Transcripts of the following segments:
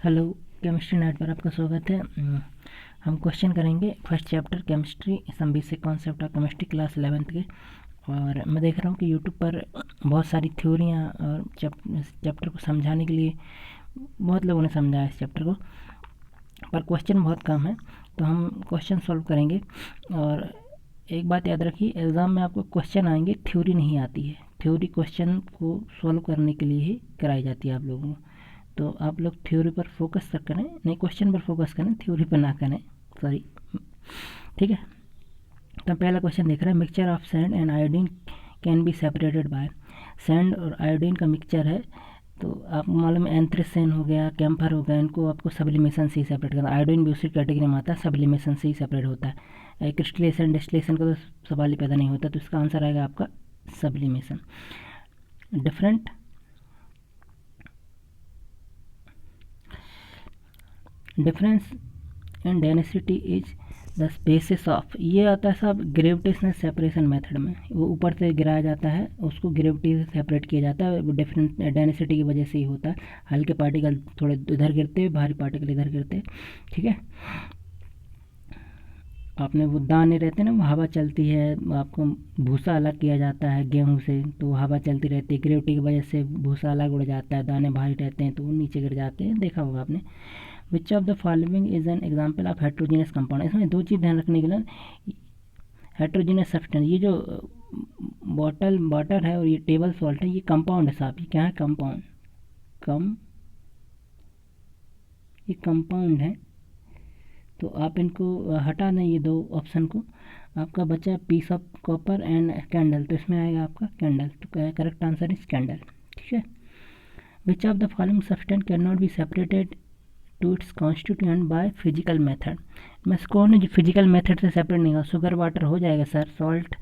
Hello, chemistry night पर आपका स्वागत है। हम क्वेश्चन करेंगे first chapter chemistry some basic concept of chemistry class 11th के। और मैं देख रहा हूँ कि यूट्यूब पर बहुत सारी थ्योरियाँ और चैप्टर को समझाने के लिए बहुत लोगों ने समझाया इस चैप्टर को, पर क्वेश्चन बहुत कम है, तो हम क्वेश्चन सॉल्व करेंगे। और एक बात याद रखिए, एग्ज़ाम में आपको क्वेश्चन आएंगे, थ्योरी नहीं आती है। थ्योरी क्वेश्चन को सॉल्व करने के लिए ही कराई जाती है आप लोगों को। तो आप लोग थ्योरी पर फोकस करें, नहीं क्वेश्चन पर फोकस करें, थ्योरी पर ना करें, सॉरी। ठीक है, तो पहला क्वेश्चन देख रहे हैं, mixture of sand and iodine can be separated by. Sand और आयोडीन का मिक्सचर है, तो आपको मालूम है एंथ्रेसेन हो गया, कैम्फर हो गया, इनको आपको सब्लिमेशन से ही सेपरेट करना। आयोडीन भी उसी कैटेगरी में आता है, सब्लिमेशन से ही सेपरेट होता है। क्रिस्टलेशन डिस्टिलेशन का तो सवाल ही पैदा नहीं होता, तो इसका आंसर आएगा आपका sublimation. Different difference in density is the basis of, ये आता है साहब ग्रेविटेशनल सेपरेशन मेथड में। वो ऊपर से गिराया जाता है, उसको ग्रेविटी से सेपरेट किया जाता है, वो डिफरेंट डेंसिटी की वजह से ही होता है। हल्के पार्टिकल थोड़े इधर गिरते हैं, भारी पार्टिकल इधर गिरते हैं। ठीक है, आपने वो दाने रहते हैं ना, वो हवा चलती है, आपको भूसा अलग किया जाता है गेहूं से, तो हवा चलती रहती है, ग्रेविटी की वजह से भूसा अलग उड़ जाता है, दाने भारी रहते हैं तो वो नीचे गिर जाते हैं, देखा होगा आपने। विच of the following is an example of heterogeneous compound. इसमें दो चीज़ ध्यान रखने के लिए, हेट्रोजीनियस सब्सटेंस, ये जो बॉटल वाटर है और ये टेबल सॉल्ट है, ये कंपाउंड है साहब। ये क्या है? कंपाउंड। ये कंपाउंड है, तो आप इनको हटा दें, ये दो ऑप्शन को। आपका बचा piece of copper and candle, तो इसमें आएगा आपका कैंडल, तो करेक्ट आंसर इज कैंडल। ठीक है, which of the following substance can not be separated to its constituent by physical method. मैं कौन है जो फिजिकल मेथड से सेपरेट नहीं होगा? शुगर वाटर हो जाएगा सर, सॉल्ट,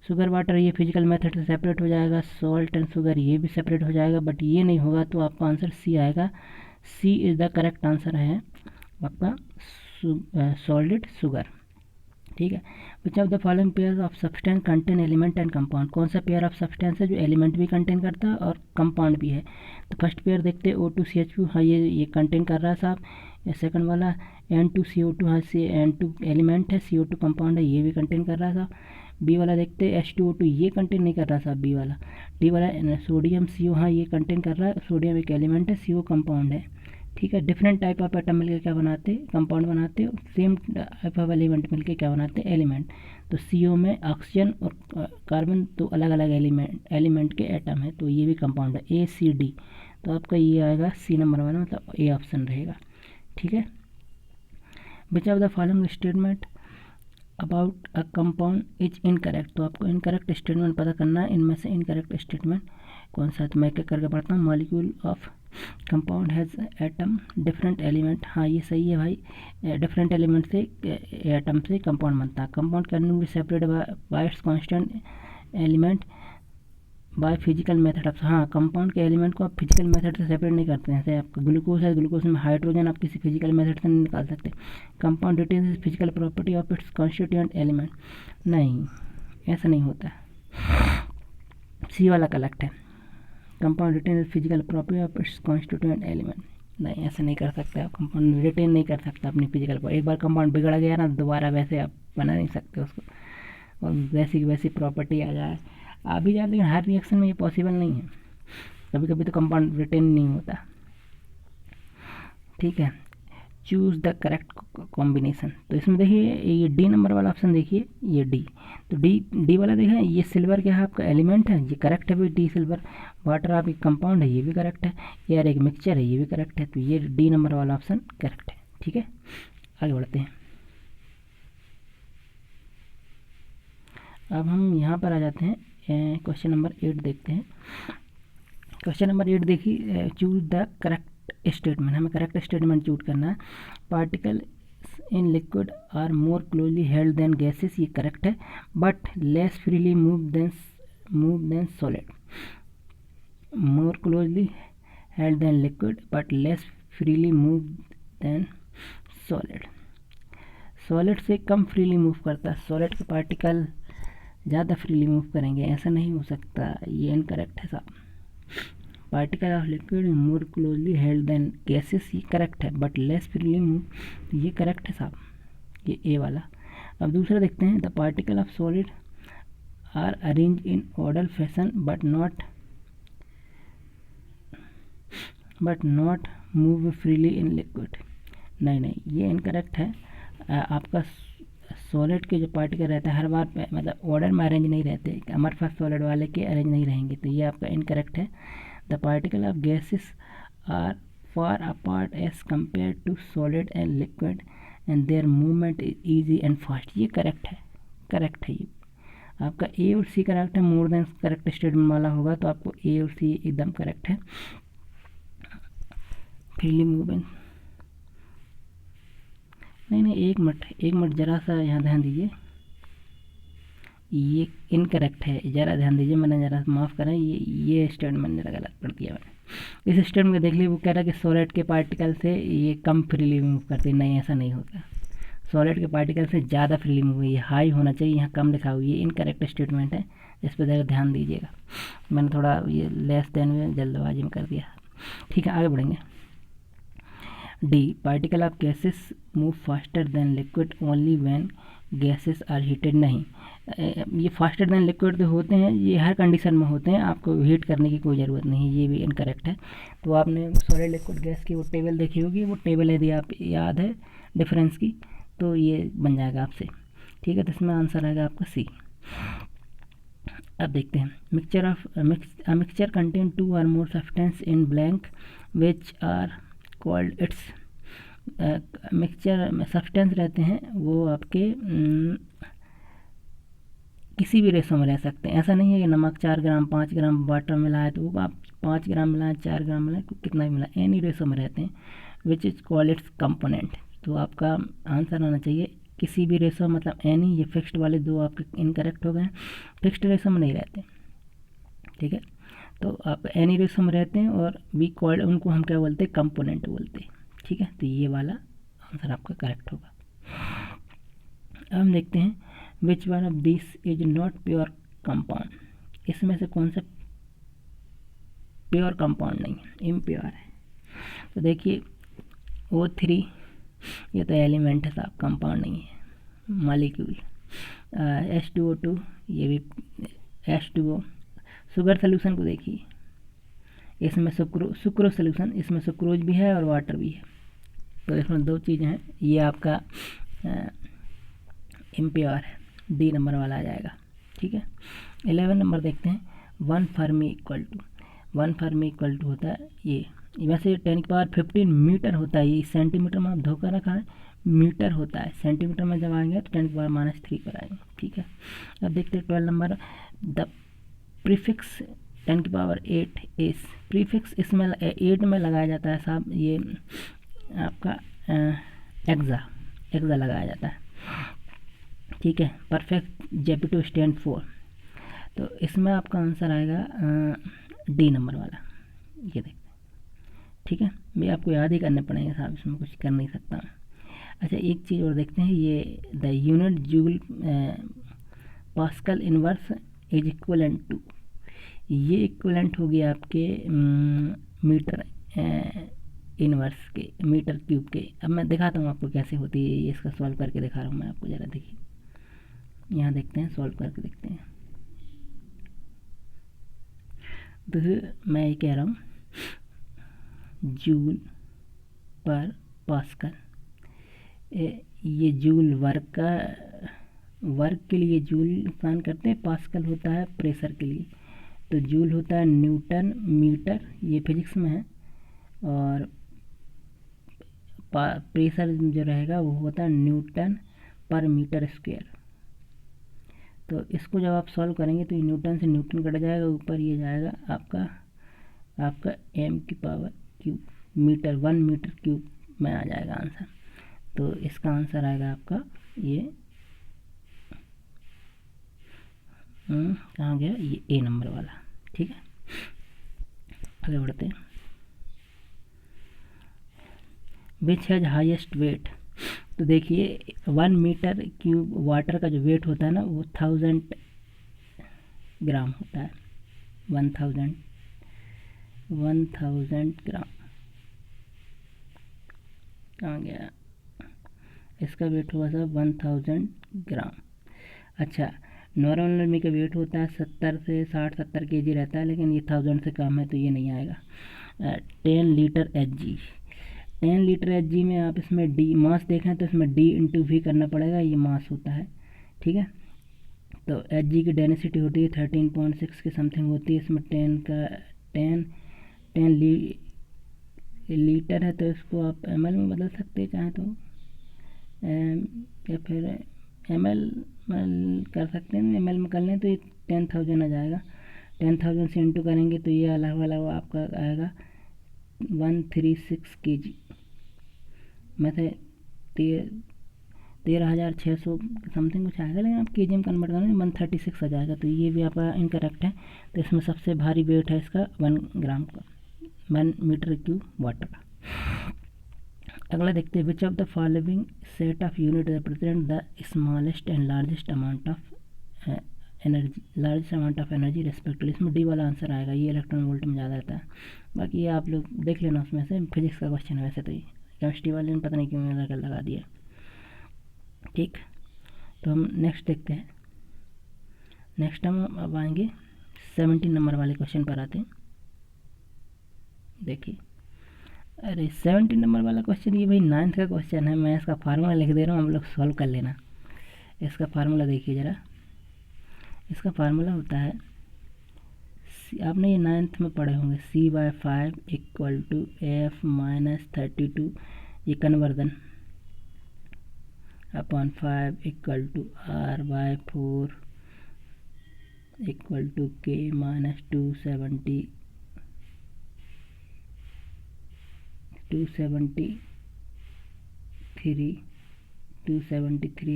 शुगर वाटर ये फिजिकल मेथड से सेपरेट हो जाएगा, सॉल्ट एंड शुगर ये भी सेपरेट हो जाएगा, बट ये नहीं होगा, तो आपका आंसर सी आएगा। सी इज़ द करेक्ट आंसर है आपका सॉलिड शुगर। ठीक है, which of the following pair of substance contain element and compound. कौन सा पेयर ऑफ सब्सटेंस है जो एलिमेंट भी कंटेन करता है और कंपाउंड भी है? तो फर्स्ट पेयर देखते हैं O2CH2, हाँ ये कंटेन कर रहा है साहब। सेकंड वाला N2CO2, हाँ से N2 एलिमेंट है, CO2 कंपाउंड है, ये भी कंटेन कर रहा है साहब। बी वाला देखते हैं H2O2, ये कंटेन नहीं कर रहा साहब बी वाला। डी वाला सोडियम CO, हाँ ये कंटेन कर रहा है, सोडियम एक एलिमेंट है, CO कंपाउंड है। ठीक है, डिफरेंट टाइप ऑफ एटम मिलकर क्या बनाते हैं? कंपाउंड बनाते हैं। सेम टाइप ऑफ एलिमेंट मिलकर क्या बनाते हैं? एलिमेंट। तो CO में ऑक्सीजन और कार्बन तो अलग अलग एलिमेंट के एटम है, तो ये भी कंपाउंड है, ACD। तो आपका ये आएगा सी नंबर वाला, मतलब ए ऑप्शन रहेगा। ठीक है, which of the following statement about a compound is incorrect. तो आपको इनकरेक्ट स्टेटमेंट पता करना है, इनमें से इनकरेक्ट स्टेटमेंट कौन सा है। तो मैं क्या करके पढ़ता हूँ, molecule of compound has atom different element, हाँ ये सही है भाई। डिफरेंट एलिमेंट से एटम से कंपाउंड बनता है। Compound can be separate by it's constant element by physical method of, हाँ कंपाउंड के एलिमेंट को आप फिजिकल मेथड से सेपरेट नहीं करते हैं। जैसे आपका ग्लूकोज है, ग्लूकोज में हाइड्रोजन आप किसी फिजिकल मेथड से नहीं निकाल सकते। Compound retains physical property of its constituent element, नहीं ऐसा नहीं होता है। सी वाला करेक्ट है, compound retain physical property of its constituent element, नहीं ऐसा नहीं कर सकते आप। कंपाउंड रिटेन नहीं कर सकता अपनी फिजिकल प्रॉपर्टी। एक बार कंपाउंड बिगड़ गया ना, दोबारा वैसे आप बना नहीं सकते उसको, और वैसी की वैसी प्रॉपर्टी आ जाए आ भी जाए, लेकिन हर रिएक्शन में ये पॉसिबल नहीं है। कभी कभी तो कंपाउंड रिटेन नहीं होता। ठीक है, चूज़ द करेक्ट कॉम्बिनेशन। तो इसमें देखिए ये डी नंबर वाला ऑप्शन, देखिए ये डी, तो डी वाला देखिए, ये सिल्वर क्या है आपका एलिमेंट है, ये करेक्ट है भाई डी सिल्वर। वाटर आप एक कंपाउंड है, ये भी करेक्ट है। एयर एक मिक्सचर है, ये भी करेक्ट है। तो ये डी नंबर वाला ऑप्शन करेक्ट है। ठीक है, आगे बढ़ते हैं। अब हम यहाँ पर आ जाते हैं, क्वेश्चन नंबर 8 देखते हैं। क्वेश्चन नंबर 8 देखिए, चूज द करेक्ट स्टेटमेंट, हमें करेक्ट स्टेटमेंट चूज करना है। Particle in liquid are more closely held than gases, ये करेक्ट है, but less freely move than solid. More closely held than liquid but less freely move than solid. Solid से कम freely move करता है, solid के particle ज़्यादा freely move करेंगे, ऐसा नहीं हो सकता, ये इनकरेक्ट है साहब। Particle of liquid more closely held than gases, ये करेक्ट है, बट लेस फ्रीली मूव, तो ये करेक्ट है साहब, ये ए वाला। अब दूसरा देखते हैं, the particle of solid are arrange in order fashion but not move freely in liquid. नहीं, ये इनकरेक्ट है। आपका सॉलिड के जो पार्टिकल रहता है हर बार मतलब ऑर्डर में अरेंज नहीं रहते, हमारे पास सॉलिड वाले के अरेंज नहीं रहेंगे, तो ये आपका इनकरेक्ट है। The particle of gases are far apart as compare to solid and liquid and their movement is easy and fast, ये करेक्ट है ये आपका। ए और सी करेक्ट है, मोर देन करेक्ट स्टेटमेंट वाला होगा तो आपको ए और सी एकदम करेक्ट है। फ्रीली मूवमेंट, नहीं, एक मिनट ज़रा सा यहाँ ध्यान दीजिए, ये इनकरेक्ट है, ज़रा ध्यान दीजिए, मैंने ज़रा माफ़ करें, ये स्टेटमेंट ज़रा गलत पढ़ दिया मैंने। इस स्टेटमेंट में देख लीजिए, वो कह रहा है कि सॉलिड के पार्टिकल से ये कम फ्रीली मूव करते, नहीं ऐसा नहीं होता, सॉलिड के पार्टिकल से ज़्यादा फ्रीली मूव हुई, हाई होना चाहिए, यहाँ कम लिखा हुआ, ये इनकरेक्ट स्टेटमेंट है, इस पर ज़रा ध्यान दीजिएगा। मैंने थोड़ा ये लेस देन में जल्दबाजी में कर दिया। ठीक है, आगे बढ़ेंगे। D, particle of gases move faster than liquid only when gases are heated. नहीं, ये फास्टर देन लिक्विड तो होते हैं, ये हर कंडीशन में होते हैं, आपको हीट करने की कोई ज़रूरत नहीं, ये भी इनकरेक्ट है। तो आपने सॉलिड लिक्विड गैस की वो टेबल देखी होगी, वो टेबल यदि आप याद है डिफरेंस की तो ये बन जाएगा आपसे। ठीक है, तो इसमें आंसर आएगा आपका सी। अब देखते हैं, mixture contain 2 or more substance in blank which are called its. Mixture में सब्सटेंस रहते हैं वो आपके किसी भी रेशो में रह सकते हैं, ऐसा नहीं है कि नमक 4 ग्राम 5 ग्राम वाटर मिलाए तो वो आप 5 ग्राम मिलाएं 4 ग्राम मिलाएं कितना भी मिलाएं, एनी रेशो में रहते हैं, which is called its component. तो आपका आंसर आना चाहिए किसी भी रेशो, मतलब एनी, ये फिक्स्ड वाले दो आपके इनकरेक्ट हो गए, फिक्स्ड रेशो में नहीं रहते। ठीक है, तो आप एनी रेशो में रहते हैं और वी कॉल्ड, उनको हम क्या बोलते हैं, कंपोनेंट बोलते हैं। ठीक है, तो ये वाला आंसर आपका करेक्ट होगा। अब हम देखते हैं which one of this is not pure compound, इसमें से कौन सा प्योर कंपाउंड नहीं है, इम्प्योर है। तो देखिए O3 ये तो एलिमेंट है साहब, कंपाउंड नहीं है, मॉलिक्यूल। H2O2 ये भी H2O। शुगर सोल्यूशन को देखिए, इसमें सुक्रो सोल्यूशन, इसमें सुक्रोज भी है और वाटर भी है, तो इसमें दो चीज़ें हैं, ये आपका इम्प्योर है, डी नंबर वाला आ जाएगा। ठीक है, 11 नंबर देखते हैं, 1 फर्मी इक्वल टू होता है ये, वैसे 10⁻15 मीटर होता है, ये सेंटीमीटर में आप धोखा रखा है, मीटर होता है, सेंटीमीटर में जब आएंगे तो 10⁻³ पर आएंगे। ठीक है, अब देखते हैं 12 नंबर, द प्रीफिक्स 10⁸ इस, प्रीफिक्स इसमें 8 में लगाया जाता है साहब, ये आपका एक्सा लगाया जाता है। ठीक है, परफेक्ट जेपिटो स्टैंड फॉर, तो इसमें आपका आंसर आएगा डी नंबर वाला, ये देखते हैं। ठीक है, ये आपको याद ही करने पड़ेंगे साहब, इसमें कुछ कर नहीं सकता। अच्छा, एक चीज़ और देखते हैं, ये the unit joule pascal inverse is equivalent to, ये इक्वलेंट हो गया आपके मीटर इनवर्स के, मीटर क्यूब के। अब मैं दिखाता हूँ आपको कैसे होती है, ये इसका सॉल्व करके दिखा रहा हूँ मैं आपको, ज़रा देखिए, यहाँ देखते हैं, सॉल्व करके देखते हैं। तो मैं ये कह रहा हूँ जूल पर पास्कल, ये जूल वर्क के लिए जूल नुकसान करते हैं, पास्कल होता है प्रेशर के लिए, तो जूल होता है न्यूटन मीटर, ये फिजिक्स में है, और प्रेशर जो रहेगा वो होता है न्यूटन पर मीटर स्क्वायर। तो इसको जब आप सॉल्व करेंगे तो ये न्यूटन से न्यूटन कट जाएगा, ऊपर ये जाएगा आपका m³ मीटर, 1 मीटर क्यूब में आ जाएगा आंसर। तो इसका आंसर आएगा आपका ये कहाँ गया, ये ए नंबर वाला। ठीक है, आगे बढ़ते हैं। विच हैज हाईएस्ट वेट, तो देखिए 1 मीटर क्यूब वाटर का जो वेट होता है ना वो 1000 ग्राम होता है, 1000 1000 ग्राम। कहाँ गया? इसका वेट होगा सर 1000 ग्राम। अच्छा, नॉर्मल नरमी का वेट होता है 70 से 60-70 kg रहता है, लेकिन ये 1000 से कम है तो ये नहीं आएगा। 10 लीटर Hg। 10 लीटर Hg में आप इसमें डी मास देखें तो इसमें डी इंटू वी करना पड़ेगा, ये मास होता है। ठीक है, तो Hg की डेंसिटी होती है 13.6 के समथिंग होती है। इसमें 10 लीटर है तो इसको आप ml में बदल सकते हैं चाहें तो, या फिर ml कर सकते हैं। ml में कर लें तो ये 10,000 आ जाएगा। 10,000 से इंटू करेंगे तो ये अलग अलग आपका आएगा 136 kg में से 13,600 समथिंग कुछ आएगा, लेकिन आप के जी में कन्वर्ट करेंगे 136 आ जाएगा, तो ये भी आपका इनकरेक्ट है। तो इसमें सबसे भारी वेट है इसका 1 ग्राम का, 1 मीटर क्यूब वाटर का। अगला देखते हैं, विच of the following set of unit represent the smallest and largest amount of energy respectively. इसमें डी वाला आंसर आएगा, ये इलेक्ट्रॉन वोल्ट में ज़्यादा रहता है। बाकी ये आप लोग देख लेना, उसमें से फिजिक्स का क्वेश्चन है वैसे तो, ये केमिस्ट्री वाले ने पता नहीं क्यों लगा दिया। ठीक, तो हम नेक्स्ट देखते हैं। नेक्स्ट हम अब आएंगे 17 नंबर वाले क्वेश्चन पर आते हैं। देखिए, अरे 17 नंबर वाला क्वेश्चन ये भाई 9th का क्वेश्चन है। मैं इसका फार्मूला लिख दे रहा हूँ, हम लोग सॉल्व कर लेना। इसका फार्मूला देखिए ज़रा। इसका फार्मूला होता है, आपने ये 9th में पढ़े होंगे, C/5 equal to F minus 32, ये conversion, upon 5 equal to R/4 equal to K minus 273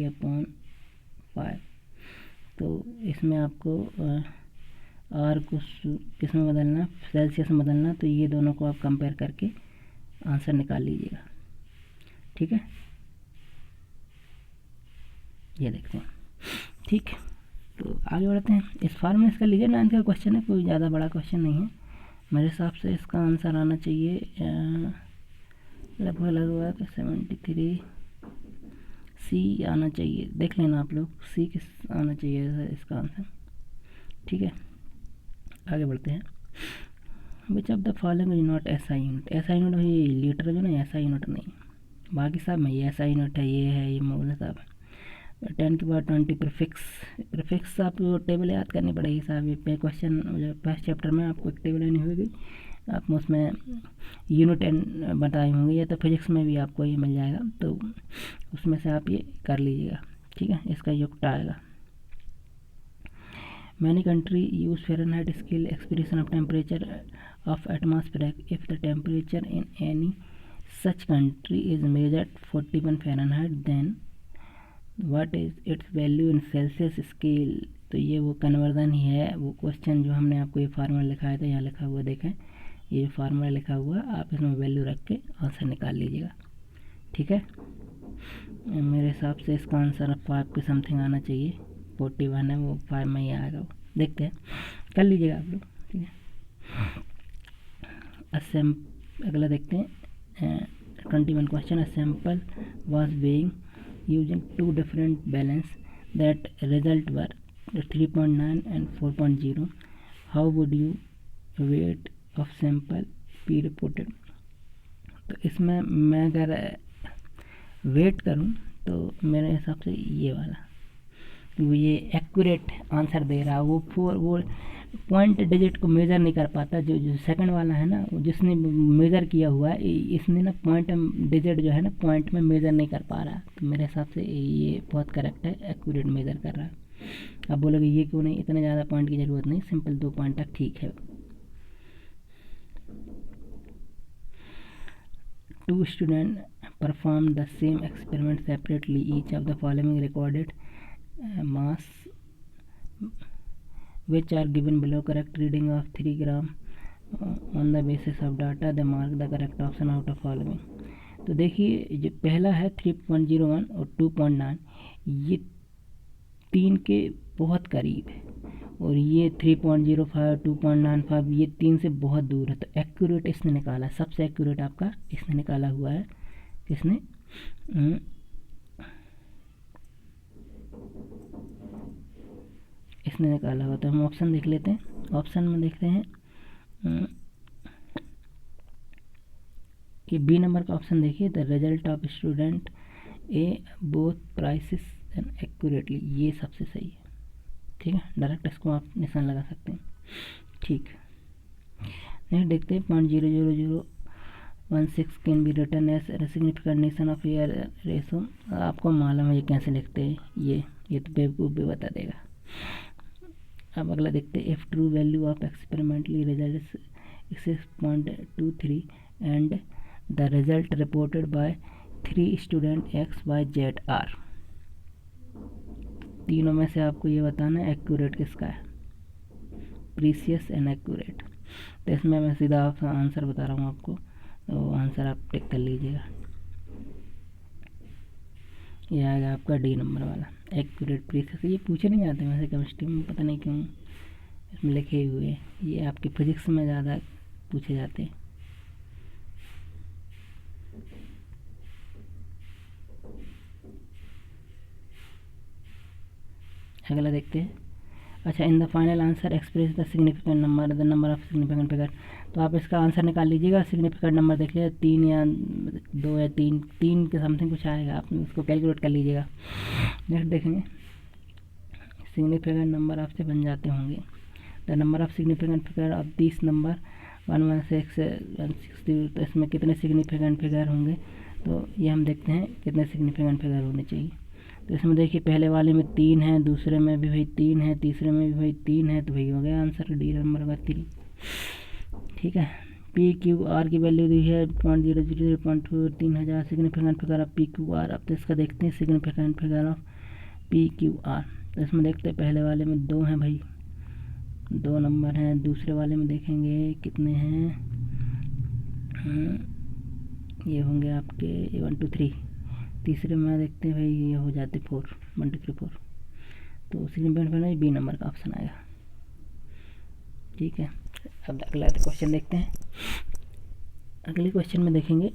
upon 5। तो इसमें आपको आर को किस में बदलना, सेल्सियस में बदलना, तो ये दोनों को आप कंपेयर करके आंसर निकाल लीजिएगा। ठीक है, ये देखते हैं। ठीक, तो आगे बढ़ते हैं। इस फार्मूले से कर लीजिए, 9th का क्वेश्चन है, कोई ज़्यादा बड़ा क्वेश्चन नहीं है। मेरे हिसाब से इसका आंसर आना चाहिए लगभग 73 सी आना चाहिए। देख लेना आप लोग, सी किस आना चाहिए इसका आंसर। ठीक है, आगे बढ़ते हैं। विच of the following is not SI unit. SI unit है ये लीटर जो ना, एसआई यूनिट नहीं, बाकी सब में ये एसआई यूनिट है, ये है, ये मोल साहब। 10 के बाद 20 प्रीफिक्स आपको टेबल याद करनी पड़ेगी साहब। ये क्वेश्चन जो फर्स्ट चैप्टर में आपको एक टेबल लेनी होगी, आप उसमें यूनिट बताए होंगे, या तो फिजिक्स में भी आपको ये मिल जाएगा, तो उसमें से आप ये कर लीजिएगा। ठीक है, इसका युक्त आएगा। Many country use Fahrenheit scale expression of temperature of atmosphere if the temperature in any such country is measured 41 Fahrenheit, then what is its value in Celsius scale. तो ये वो कन्वर्जन ही है, वो क्वेश्चन जो हमने आपको ये फार्मूला लिखाया था, यहाँ लिखा हुआ देखें, ये फार्मूला लिखा हुआ, आप इसमें वैल्यू रख के आंसर निकाल लीजिएगा। ठीक है, मेरे हिसाब से इसका आंसर 5 के समथिंग आना चाहिए। 41 है, वो 5 में ही आएगा, वो देखते हैं, कर लीजिएगा आप लोग। ठीक है, अगला देखते हैं 21 question. A sample was weighing using 2 different balance that result were 3.9 and 4.0. How would you weight of sample be reported? तो इसमें मैं अगर वेट करूं तो मेरे हिसाब से ये वाला, वो ये एक्यूरेट आंसर दे रहा है, वो पॉइंट डिजिट को मेज़र नहीं कर पाता। जो सेकंड वाला है ना, जिसने मेज़र किया हुआ है, इसने ना पॉइंट डिजिट जो है ना पॉइंट में मेज़र नहीं कर पा रहा। तो मेरे हिसाब से ये बहुत करेक्ट है, एक्यूरेट मेज़र कर रहा है। अब बोलोगे ये क्यों नहीं, इतने ज़्यादा पॉइंट की ज़रूरत नहीं, सिंपल 2 पॉइंट तक ठीक है। 2 student perform the same experiment separately, each of the following recorded mass which are given below. Correct reading of 3 gram on the basis of data, they mark the correct option out of following. तो देखिए, जो पहला है 3.01 और 2.9, ये 3 के बहुत करीब है, और ये 3.05 2.95 ये 3 से बहुत दूर है। तो एक्यूरेट इसने निकाला है, सबसे एक्यूरेट आपका इसने निकाला हुआ है। किसने? इसने निकाला हुआ। तो हम ऑप्शन देख लेते हैं। ऑप्शन में देखते हैं कि बी नंबर का ऑप्शन देखिए, the result of student A both prices and accurately, ये सबसे सही है। ठीक है, डायरेक्ट इसको आप निशान लगा सकते हैं। ठीक, नेक्स्ट देखते हैं 0.00016 can be return as signification of year ratio. आपको मालूम है ये कैसे लिखते हैं, ये तो बेवकूफ़ भी बता देगा। अब अगला देखते हैं, if true value of experimentally result 6.23 and the result reported by 3 student X Y Z are, तीनों में से आपको ये बताना है एक्यूरेट किसका है, प्रीसियस एंड एक्यूरेट। तो इसमें मैं सीधा आपका आंसर बता रहा हूँ आपको, तो आंसर आप टिक कर लीजिएगा। ये आएगा आपका डी नंबर वाला, एक्यूरेट प्रीसियस। ये पूछे नहीं जाते वैसे केमिस्ट्री में, पता नहीं क्यों इसमें लिखे हुए, ये आपके फिजिक्स में ज़्यादा पूछे जाते हैं। अगला देखते हैं। अच्छा, in the final answer express the significant number, the number of significant figure. तो आप इसका आंसर निकाल लीजिएगा। सिग्निफिकेंट नंबर देख लीजिए, 3 या 2 या 3 के समथिंग कुछ आएगा, आप उसको कैलकुलेट कर लीजिएगा। नेक्स्ट देखेंगे, सिग्निफिकेंट नंबर आपसे बन जाते होंगे। The number of significant figure of this number 116 तो इसमें कितने सिग्निफिकेंट फिगर होंगे, तो ये हम देखते हैं कितने सिग्निफिकेंट फिगर होने चाहिए। तो इसमें देखिए पहले वाले में 3 है, दूसरे में भी भाई 3 है, तीसरे में भी भाई 3 है, तो भाई हो गया आंसर डी नंबर का 3। ठीक है, पी क्यू आर की वैल्यू दी है 0.002 3000 significant figure of P Q R. अब तो इसका देखते हैं significant figure of P Q R. तो इसमें देखते हैं पहले वाले में 2 हैं भाई, 2 नंबर हैं। दूसरे वाले में देखेंगे कितने हैं, ये होंगे आपके 1 2 3। तीसरे में देखते हैं भाई ये हो जाते 4 1 2 3 4। तो सिग्निफिकेंट फिगर बी नंबर का ऑप्शन आएगा। ठीक है, अब अगला क्वेश्चन देखते हैं। अगले क्वेश्चन में देखेंगे,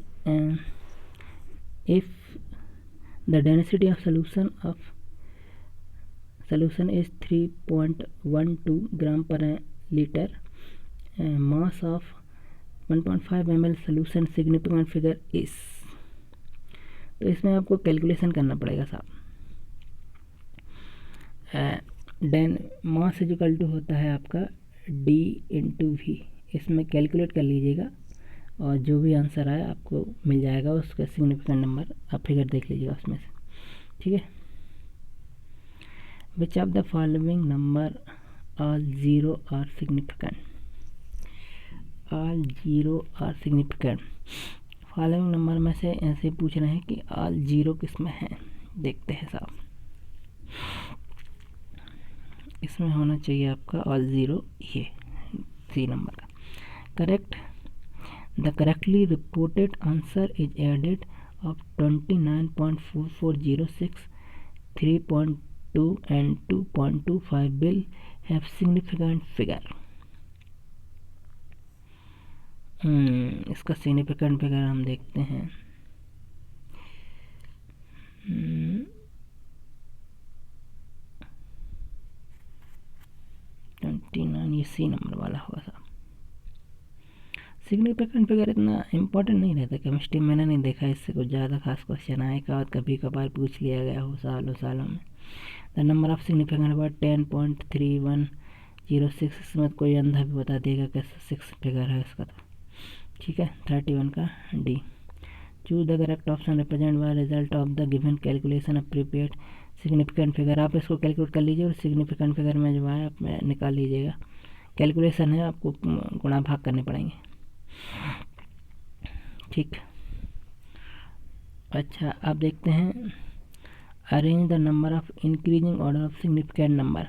if the density of solution is 3.12 ग्राम पर litre, mass of 1.5 ml solution, significant figure इस। तो इसमें आपको कैलकुलेशन करना पड़ेगा साहब। मास इक्वल टू होता है आपका D इंटू वी, इसमें कैलकुलेट कर लीजिएगा और जो भी आंसर आए आपको मिल जाएगा, उसका सिग्निफिकेंट नंबर आप फिगर देख लीजिएगा उसमें से। ठीक है, which of the following number all zero are significant, all zero are significant. Following number में से ऐसे पूछ रहे हैं कि ऑल जीरो किस में है, देखते हैं साहब। इसमें होना चाहिए आपका ऑल ज़ीरो, ये सी नंबर का correct. The correctly reported answer is added of 29.4406 3.2 and 2.25 will have significant figure। इसका सिग्निफिकेंट फिगर हम देखते हैं। 29 ये सी नंबर वाला होगा साहब। सिग्निफिकेंट फिगर इतना इम्पोर्टेंट नहीं रहता केमिस्ट्री, मैंने नहीं देखा इससे कुछ ज़्यादा खास क्वेश्चन आए का, कभी कभार पूछ लिया गया हो सालों में। The number of significant word 10.3106, इसमें कोई अंधा भी बता देगा कैसे 6 फिगर है इसका। तो ठीक है, 31 का D. Choose the correct option represent by result of the given calculation of prepaid significant figure. आप इसको कैलकुलेट कर लीजिए और सिग्निफिकेंट फिगर में जो है आप निकाल लीजिएगा। कैलकुलेशन है, आपको गुणा भाग करने पड़ेंगे। ठीक, अच्छा अब देखते हैं, arrange the number of increasing order of significant number.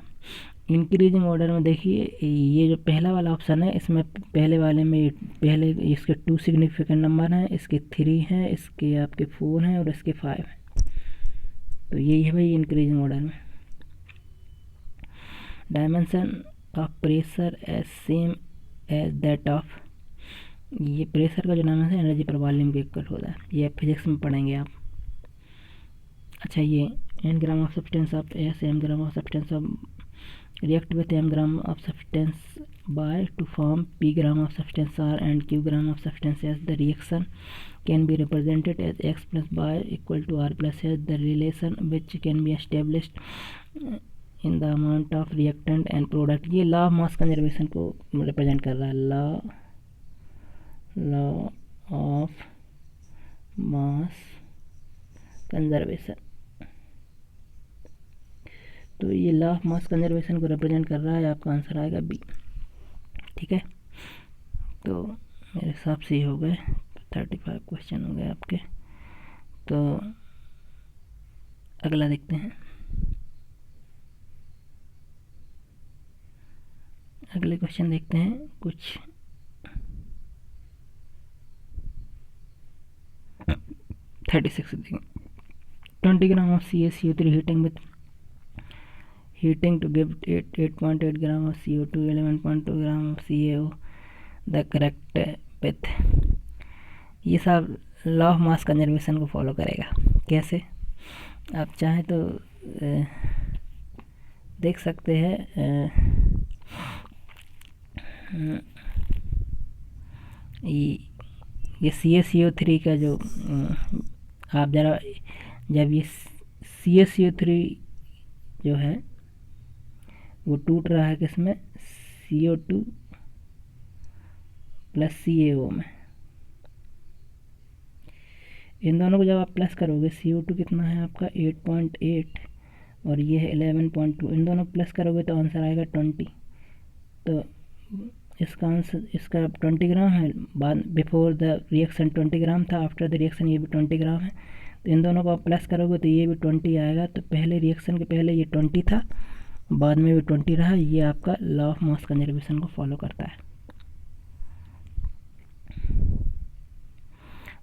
Increasing order में देखिए ये जो पहला वाला ऑप्शन है, इसमें पहले वाले में पहले इसके 2 सिग्निफिकेंट नंबर हैं, इसके 3 हैं, इसके आपके 4 हैं और इसके 5 हैं। तो यही है भाई इंक्रीजिंग ऑर्डर में। Dimension of pressure as same as that of, ये प्रेशर का जो डायमेंशन एनर्जी पर वॉल्यूम के इक्वल होता है, ये फिजिक्स में पढ़ेंगे आप। अच्छा, ये n gram of substance of S m gram of substance of react with m gram of substance by to form p gram of substance R and q gram of substance S. The reaction can be represented as x plus y equal to R plus S. The relation which can be established in the amount of reactant and product. ये law of mass conservation को represent कर रहा है, law of mass conservation। तो ये law of mass conservation को represent कर रहा है, आपका आंसर आएगा बी। ठीक है, तो मेरे हिसाब से हो गए 35 क्वेश्चन हो गए आपके। तो अगला देखते हैं। अगले क्वेश्चन देखते हैं कुछ। 36 20 gram of CaCO3 heating to give 8.8 gram of CO2, 11.2 gram of CaO, the correct with। ये सब लॉ ऑफ मास कंजर्वेशन को फॉलो करेगा। कैसे, आप चाहें तो देख सकते हैं। ये CaCO3 का जो आप ज़रा, जब ये CaCO3 जो है वो टूट रहा है किसमें, CO2 प्लस CaO में। इन दोनों को जब आप प्लस करोगे, CO2 कितना है आपका 8.8 और ये है 11.2, इन दोनों प्लस करोगे तो आंसर आएगा 20। तो इसका आंसर, इसका 20 ग्राम है, बाद बिफोर द रिएक्शन 20 ग्राम था, आफ्टर द रिएक्शन ये भी 20 ग्राम है। तो इन दोनों को आप प्लस करोगे तो ये भी 20 आएगा। तो पहले रिएक्शन के पहले ये 20 था, बाद में भी 20 रहा। ये आपका लॉ ऑफ मास कंजर्वेशन को फॉलो करता है।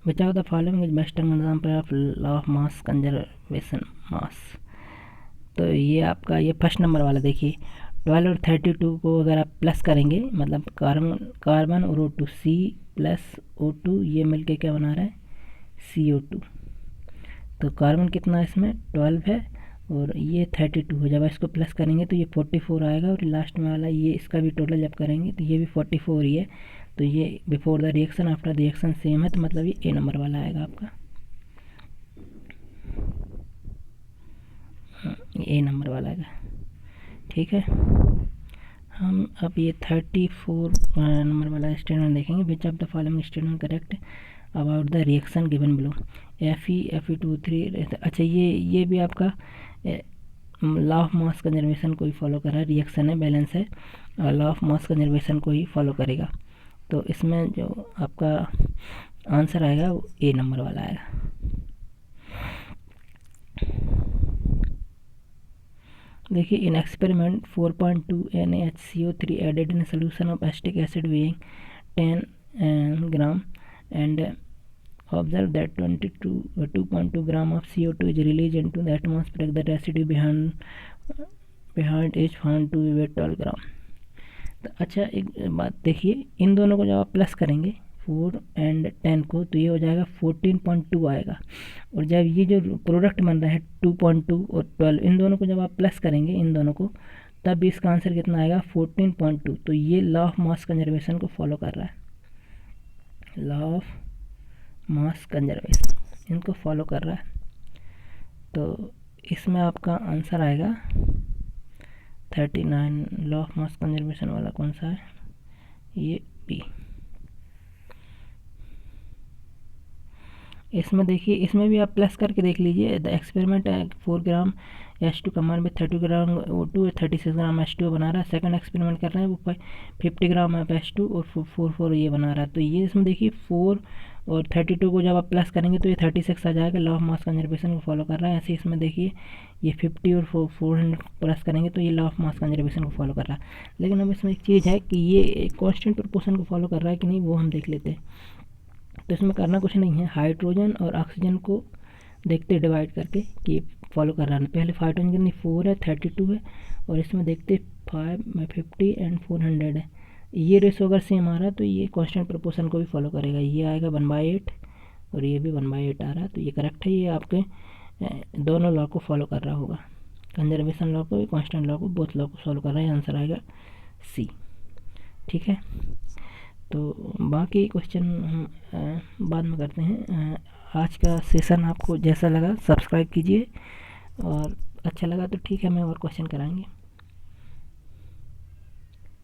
Which of the following is best example of law of mass conservation mass. तो ये आपका ये फर्स्ट नंबर वाला देखिए, 12 और 32 को अगर आप प्लस करेंगे, मतलब कार्बन और O2, C प्लस O2 ये मिलके क्या बना रहा है, CO2। तो कार्बन कितना इसमें 12 है और ये 32 है। जब इसको प्लस करेंगे तो ये 44 आएगा, और लास्ट में वाला ये इसका भी टोटल जब करेंगे तो ये भी 44 ही है। तो ये before the reaction after the reaction same है, तो मतलब ये ए नंबर वाला आएगा आपका, ए नंबर वाला आएगा। ठीक है, हम अब ये 34 नंबर वाला स्टेटमेंट देखेंगे। विच of the following statement correct about the reaction given below, Fe2O3। अच्छा, ये भी आपका लॉ ऑफ मास कंजर्वेशन को ही फॉलो कर रहा है। रिएक्शन है, बैलेंस है, और लॉ ऑफ मास कंजर्वेशन को ही फॉलो करेगा। तो इसमें जो आपका आंसर आएगा वो ए नंबर वाला आएगा। देखिए, in experiment 4.2 NaHCO3 added in solution of acetic acid weighing 10 gram and observe that 2.2 gram of CO2 is released into the atmosphere. The residue behind is found to be 12 ग्राम। तो अच्छा, एक बात देखिए, इन दोनों को जब आप प्लस करेंगे 4 एंड 10 को, तो ये हो जाएगा 14.2 आएगा। और जब ये जो प्रोडक्ट बन रहा है 2.2 और 12, इन दोनों को जब आप प्लस करेंगे इन दोनों को, तब भी इसका आंसर कितना आएगा 14.2। तो ये लॉ ऑफ मास कंजर्वेशन को फॉलो कर रहा है, लॉ ऑफ मास कंजर्वेशन इनको फॉलो कर रहा है। तो इसमें आपका आंसर आएगा 39। लॉ ऑफ मास कंजर्वेशन वाला कौन सा है, ये बी। इसमें देखिए, इसमें भी आप प्लस करके देख लीजिए। The experiment 4 gram H2 combined में 30 ग्राम O2 36 ग्राम H2 बना रहा है। सेकंड एक्सपेरिमेंट कर रहे हैं, वो 50 ग्राम H2 और 4 ये बना रहा है। तो ये इसमें देखिए 4 और 32 को जब आप प्लस करेंगे तो ये 36 आ जाएगा। लॉ ऑफ मास कंजर्वेशन को फॉलो कर रहा है। ऐसे इसमें देखिए, ये 50 और 400 प्लस करेंगे तो ये लॉ ऑफ मास कंजर्वेशन को फॉलो कर रहा है। लेकिन अब इसमें एक चीज़ है कि ये कॉन्स्टेंट प्रोपोर्शन को फॉलो कर रहा है कि नहीं, वो हम देख लेते हैं। तो इसमें करना कुछ नहीं है, हाइड्रोजन और ऑक्सीजन को देखते डिवाइड करके कि फॉलो कर रहा है। पहले 5 टाइम कितनी 4 है, 32 है, और इसमें देखते 5 50 एंड 400 है। ये रेशो अगर सेम आ रहा है तो ये कांस्टेंट प्रोपोर्शन को भी फॉलो करेगा। ये आएगा 1/8 और ये भी 1/8 आ रहा है, तो ये करेक्ट है। ये आपके दोनों लॉ को फॉलो कर रहा होगा, कंजर्वेशन लॉ को, कांस्टेंट लॉ को, बोथ लॉ को फॉलो कर रहा है। आंसर आएगा सी। ठीक है, तो बाकी क्वेश्चन हम बाद में करते हैं। आज का सेशन आपको जैसा लगा सब्सक्राइब कीजिए, और अच्छा लगा तो ठीक है, मैं और क्वेश्चन कराएंगे।